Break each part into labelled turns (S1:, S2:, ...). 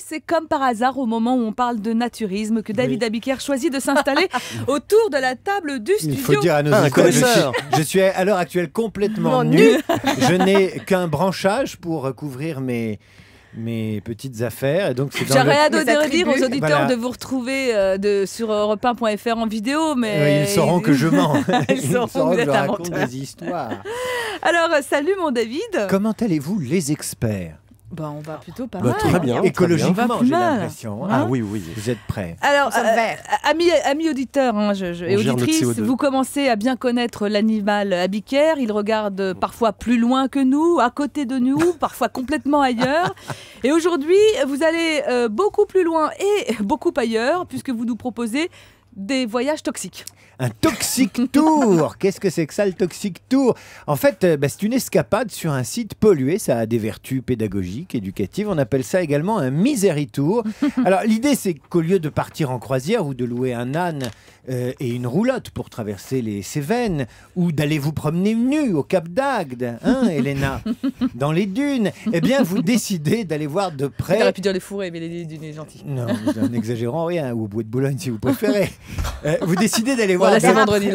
S1: c'est comme par hasard au moment où on parle de naturisme que David Abiker choisit de s'installer autour de la table du studio.
S2: Il faut dire à nos auditeurs, je suis à l'heure actuelle complètement nu. Je n'ai qu'un branchage pour recouvrir mes petites affaires.
S1: J'aurais adoré dire aux auditeurs de vous retrouver sur europe1.fr en vidéo, mais
S2: ils sauront que je mens.
S1: Ils sauront que je raconte
S2: des histoires.
S1: Alors, salut mon David.
S2: Comment allez-vous les experts?
S1: On va plutôt pas mal.
S3: Très bien.
S2: Écologiquement, j'ai l'impression.
S3: Ah oui.
S2: Vous êtes prêts?
S1: Alors, amis auditeurs et auditrices, vous commencez à bien connaître l'animal Abiker. Il regarde parfois plus loin que nous, à côté de nous, parfois complètement ailleurs. Et aujourd'hui, vous allez beaucoup plus loin et beaucoup ailleurs, puisque vous nous proposez des voyages toxiques.
S2: Un Toxic Tour. Qu'est-ce que c'est que ça, le Toxic Tour? En fait, c'est une escapade sur un site pollué. Ça a des vertus pédagogiques, éducatives. On appelle ça également un Misery Tour. Alors, l'idée, c'est qu'au lieu de partir en croisière ou de louer un âne et une roulotte pour traverser les Cévennes, ou d'aller vous promener nu au Cap d'Agde, Elena, dans les dunes, eh bien, vous décidez d'aller voir de près...
S1: J'aurais pu dire les fourrés, mais les dunes, est gentil.
S2: Non, n'exagérons rien, ou au Bois de Boulogne, si vous préférez. Vous décidez d'aller voir...
S1: Là, c'est vendredi.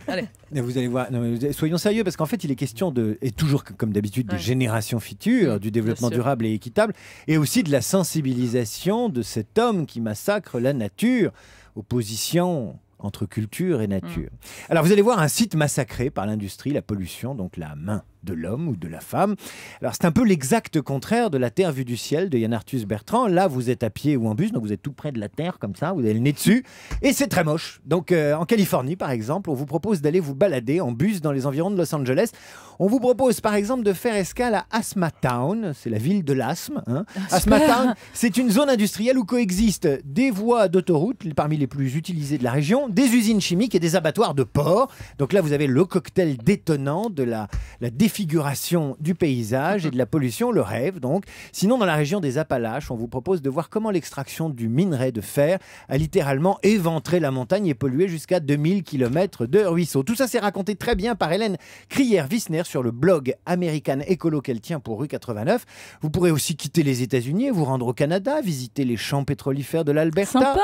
S1: Allez.
S2: Vous allez voir, soyons sérieux, parce qu'en fait, il est question et toujours comme d'habitude, de génération future, du développement durable et équitable, et aussi de la sensibilisation de cet homme qui massacre la nature. Opposition entre culture et nature. Alors, vous allez voir un site massacré par l'industrie, la pollution, donc la main de l'homme ou de la femme. Alors, c'est un peu l'exact contraire de la Terre vue du ciel de Yann Arthus Bertrand. Là, vous êtes à pied ou en bus, donc vous êtes tout près de la Terre, comme ça, vous avez le nez dessus, et c'est très moche. Donc, en Californie, par exemple, on vous propose d'aller vous balader en bus dans les environs de Los Angeles. On vous propose, par exemple, de faire escale à Asthma Town, c'est la ville de l'asthme. Asthma Town, c'est une zone industrielle où coexistent des voies d'autoroute, parmi les plus utilisées de la région, des usines chimiques et des abattoirs de porc. Donc là, vous avez le cocktail détonnant de la défiguration du paysage et de la pollution, le rêve donc. Sinon, dans la région des Appalaches, on vous propose de voir comment l'extraction du minerai de fer a littéralement éventré la montagne et pollué jusqu'à 2000 km de ruisseaux. Tout ça, c'est raconté très bien par Hélène Crière-Wissner sur le blog American Écolo qu'elle tient pour Rue 89. Vous pourrez aussi quitter les États-Unis et vous rendre au Canada, visiter les champs pétrolifères de l'Alberta.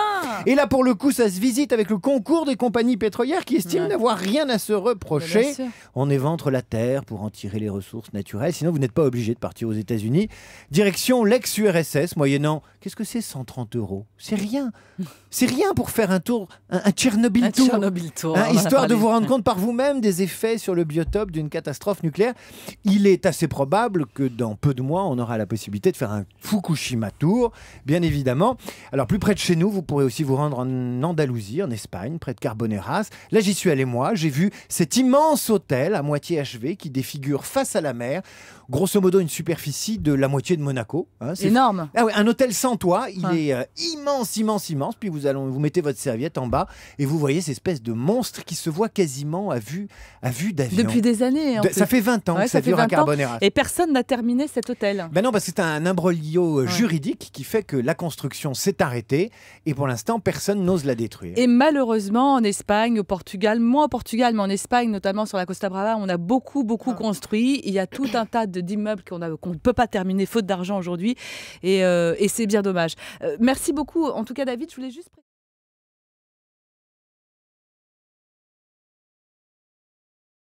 S2: Et là, pour le coup, ça se visite avec le concours des compagnies pétrolières qui estiment n'avoir rien à se reprocher. On éventre la terre pour en tirer les ressources naturelles. Sinon, vous n'êtes pas obligé de partir aux États-Unis. Direction l'ex-URSS, moyennant, qu'est-ce que c'est 130 €? C'est rien. C'est rien pour faire un tour, un Tchernobyl Tour. Histoire de vous rendre compte par vous-même des effets sur le biotope d'une catastrophe nucléaire. Il est assez probable que dans peu de mois, on aura la possibilité de faire un Fukushima Tour, bien évidemment. Alors, plus près de chez nous, vous pourrez aussi vous rendre en Andalousie, en Espagne, près de Carboneras. Là, j'y suis allé moi. J'ai vu cet immense hôtel à moitié achevé qui défigure face à la mer. Grosso modo, une superficie de la moitié de Monaco.
S1: C'est énorme.
S2: Ah ouais, un hôtel sans toit. Il est immense, immense, immense. Puis vous mettez votre serviette en bas et vous voyez cette espèce de monstre qui se voit quasiment à vue d'avion.
S1: Depuis des années.
S2: Ça fait 20 ans que ça dure à Carboneras.
S1: Et personne n'a terminé cet hôtel.
S2: Ben non, parce que c'est un imbroglio juridique qui fait que la construction s'est arrêtée et pour l'instant, personne n'ose la détruire.
S1: Et malheureusement, en Espagne, au Portugal, moins au Portugal, mais en Espagne, notamment sur la Costa Brava, on a beaucoup construit. Il y a tout un tas d'immeubles qu'on ne peut pas terminer faute d'argent aujourd'hui et c'est bien dommage. Merci beaucoup. En tout cas, David, je voulais juste...